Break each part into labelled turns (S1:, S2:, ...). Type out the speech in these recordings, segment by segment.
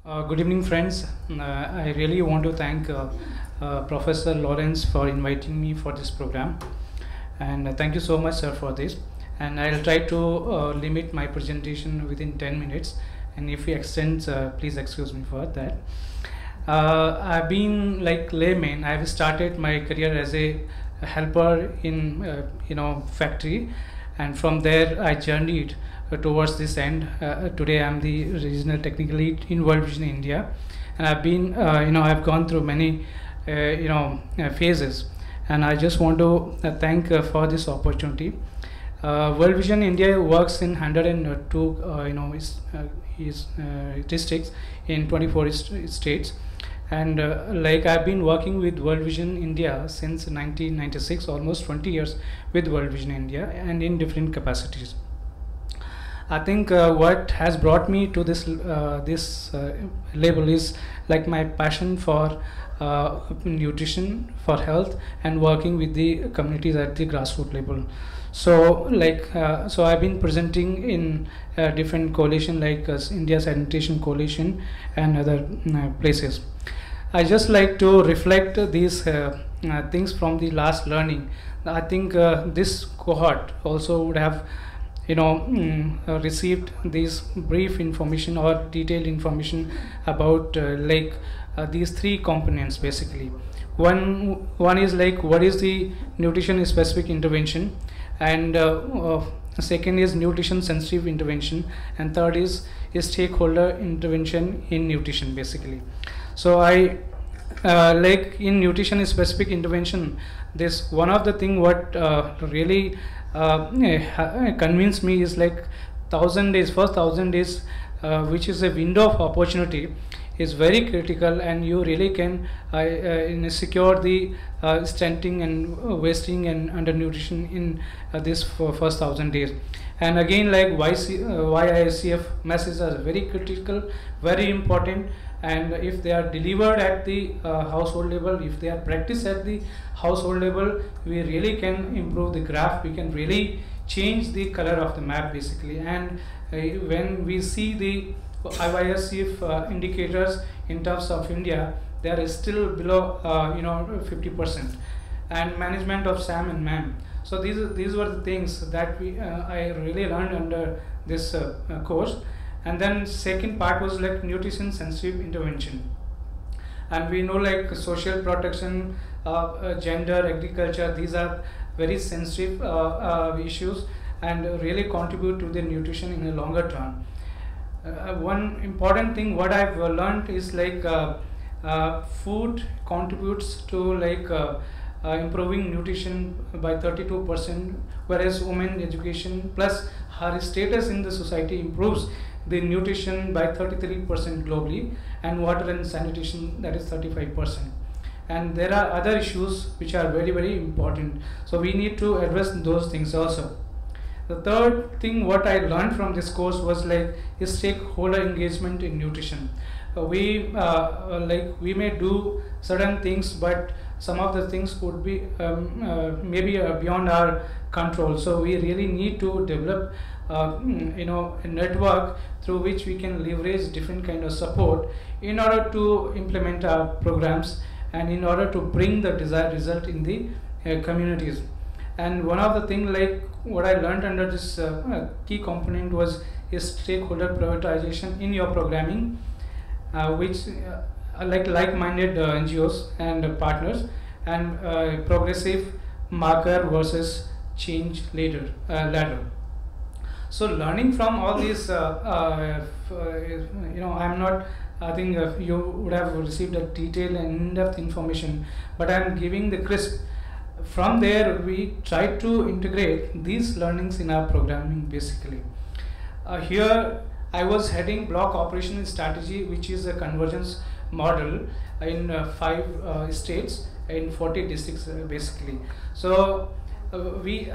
S1: Good evening, friends. I really want to thank Professor Lawrence for inviting me for this program, and thank you so much, sir, for this. And I'll try to limit my presentation within 10 minutes, and if he extends, please excuse me for that. I've been like layman. I've started my career as a helper in factory, and from there I journeyed towards this end. Today I'm the regional technical lead in World Vision India, and I've been I've gone through many phases, and I just want to thank for this opportunity. World Vision India works in 102 districts in 24 states, and like I've been working with World Vision India since 1996, almost 20 years with World Vision India, and in different capacities. I think what has brought me to this label is like my passion for nutrition, for health, and working with the communities at the grassroots level. So so I've been presenting in different coalition like India Sanitation Coalition and other places. I just like to reflect these things from the last learning. I think this cohort also would have received this brief information or detailed information about these three components basically. One is like what is the nutrition specific intervention, and second is nutrition sensitive intervention, and third is stakeholder intervention in nutrition basically. So I like in nutrition specific intervention, this one of the thing what really convinced me is like 1,000 days, first 1,000 days, which is a window of opportunity, is very critical, and you really can secure the stenting and wasting and undernutrition in this first 1,000 days. And again, like YICF messages are very critical, very important, and if they are delivered at the household level, if they are practiced at the household level, we really can improve the graph, we can really change the color of the map basically. And when we see the IYSCF indicators in terms of India, they are still below 50%, and management of SAM and MAM. So these were the things that I really learned under this course. And then second part was like nutrition sensitive intervention, and we know like social protection, gender, agriculture, these are very sensitive issues and really contribute to the nutrition in a longer term. One important thing what I've learned is like food contributes to like improving nutrition by 32%, whereas women education plus her status in the society improves the nutrition by 33% globally, and water and sanitation, that is 35%. And there are other issues which are very, very important, so we need to address those things also. The third thing what I learned from this course was like stakeholder engagement in nutrition. We may do certain things, but some of the things would be maybe beyond our control. So we really need to develop a network through which we can leverage different kind of support in order to implement our programs and in order to bring the desired result in the communities. And one of the things like what I learned under this key component was stakeholder prioritization in your programming, which like-minded NGOs and partners, and progressive marker versus change ladder. So learning from all these, I'm not, I think you would have received a detailed and in-depth information, but I'm giving the crisp. From there, we try to integrate these learnings in our programming basically. Here, I was heading block operational strategy, which is a convergence model in 5 states in 40 districts basically. So we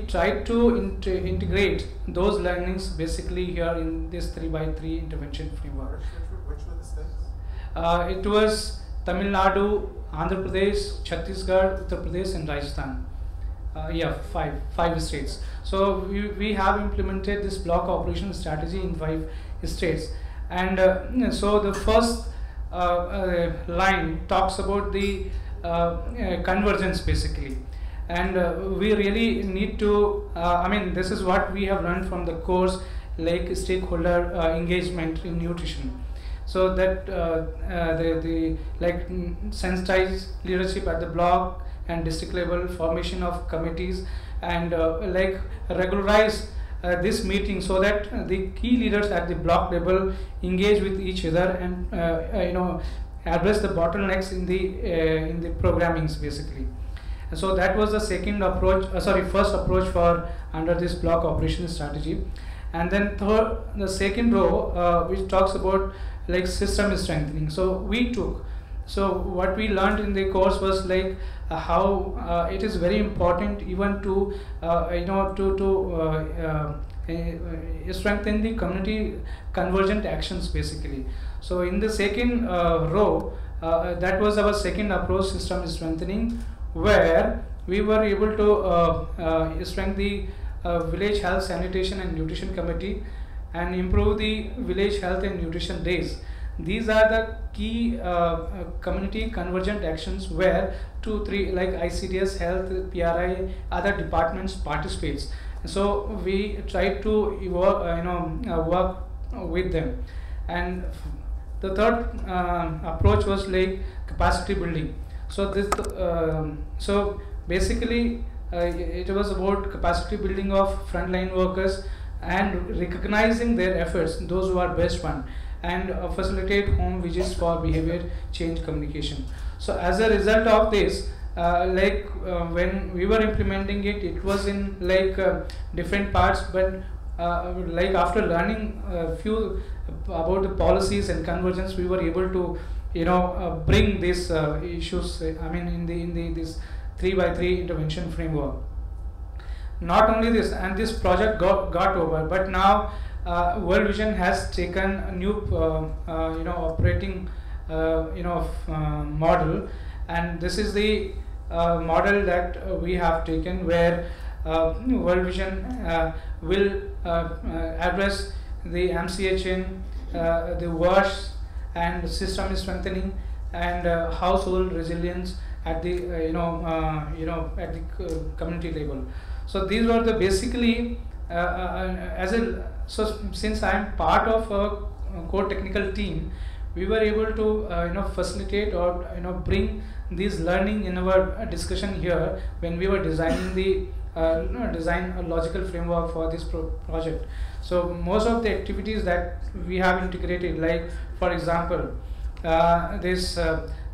S1: tried to integrate those learnings basically here in this 3x3 intervention framework.
S2: Which were the states?
S1: It was Tamil Nadu, Andhra Pradesh, Chhattisgarh, Uttar Pradesh, and Rajasthan. Five states. So we have implemented this block operation strategy in 5 states, And so the first line talks about the convergence basically. And we really need to, I mean, this is what we have learned from the course, like stakeholder engagement in nutrition. So that the like sensitized leadership at the block and district level, formation of committees, and like regularize this meeting so that the key leaders at the block level engage with each other and address the bottlenecks in the programmings basically. So that was the second approach, first approach for under this block operation strategy. And then third, the second row, which talks about like system strengthening. So we took, so what we learned in the course was like how it is very important even to strengthen the community convergent actions basically. So in the second row, that was our second approach, system strengthening, where we were able to strengthen the village health sanitation and nutrition committee and improve the village health and nutrition days. These are the key community convergent actions where 2-3 like ICDS, health, PRI, other departments participates. So we try to work with them. And the third approach was like capacity building. So this so basically it was about capacity building of frontline workers and recognizing their efforts, those who are best one, and facilitate home visits for behavior change communication. So as a result of this, when we were implementing it, it was in like different parts, but like after learning a few about the policies and convergence, we were able to bring these issues, I mean, in the this 3x3 intervention framework. Not only this, and this project got over, but now World Vision has taken a new operating model, and this is the model that we have taken, where World Vision will address the MCHN, the WASH, and system strengthening, and household resilience at the at the community level. So these were the basically so since I am part of a core technical team, we were able to facilitate or bring this learning in our discussion here when we were designing the design a logical framework for this project. So most of the activities that we have integrated, like for example this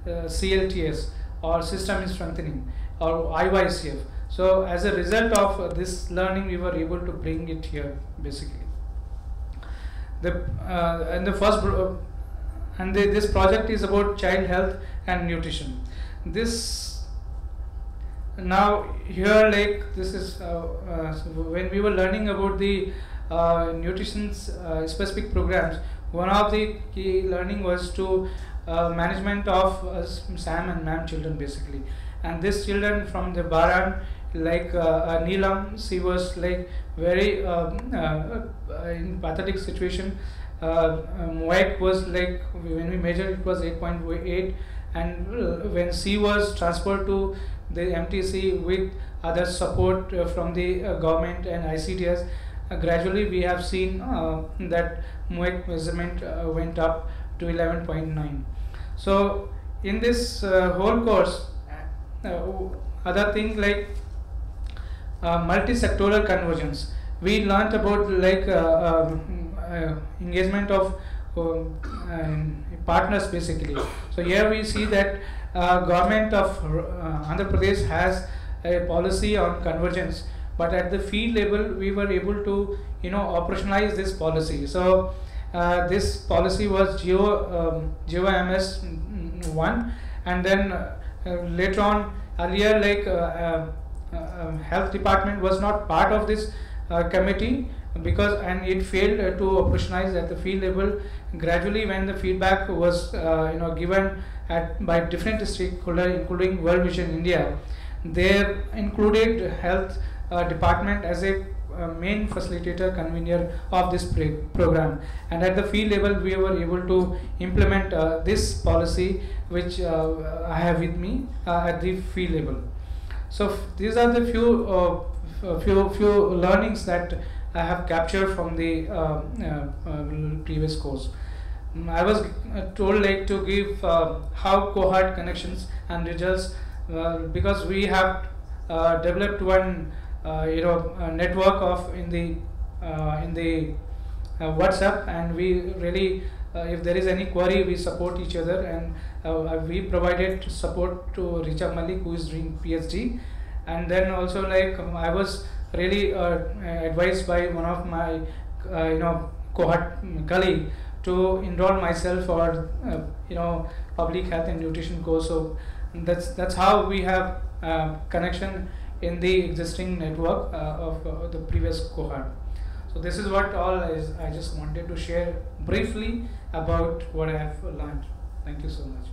S1: CLTS or system strengthening or IYCF. So as a result of this learning, we were able to bring it here basically. This project is about child health and nutrition. This now here, like this is when we were learning about the nutrition specific programs, one of the key learning was to management of SAM and MAM children basically. And these children from the Baran, like Neelam, she was like very in pathetic situation. MOEC was like, when we measured, it was 8.8, and when she was transferred to the MTC with other support from the government and ICDS, gradually we have seen that MOEC measurement went up to 11.9. So in this whole course, other thing like multi-sectoral convergence, we learnt about like engagement of partners basically. So here we see that government of Andhra Pradesh has a policy on convergence, but at the field level we were able to operationalize this policy. So this policy was GOMS 1, and then later on, earlier like health department was not part of this committee, because it failed to operationalize at the field level. Gradually, when the feedback was given by different stakeholders, including World Vision India, they included health department as a main facilitator convener of this program, and at the field level we were able to implement this policy which I have with me at the field level. So these are the few learnings that I have captured from the previous course. I was told like to give how cohort connections and results, because we have developed one network of in the WhatsApp, and we really if there is any query we support each other, and we provided support to Richa Malik, who is doing PhD. And then also like I was really advised by one of my cohort colleague to enroll myself for public health and nutrition course. So that's how we have connection in the existing network of the previous cohort. So this is what all is. I just wanted to share briefly about what I have learned. Thank you so much.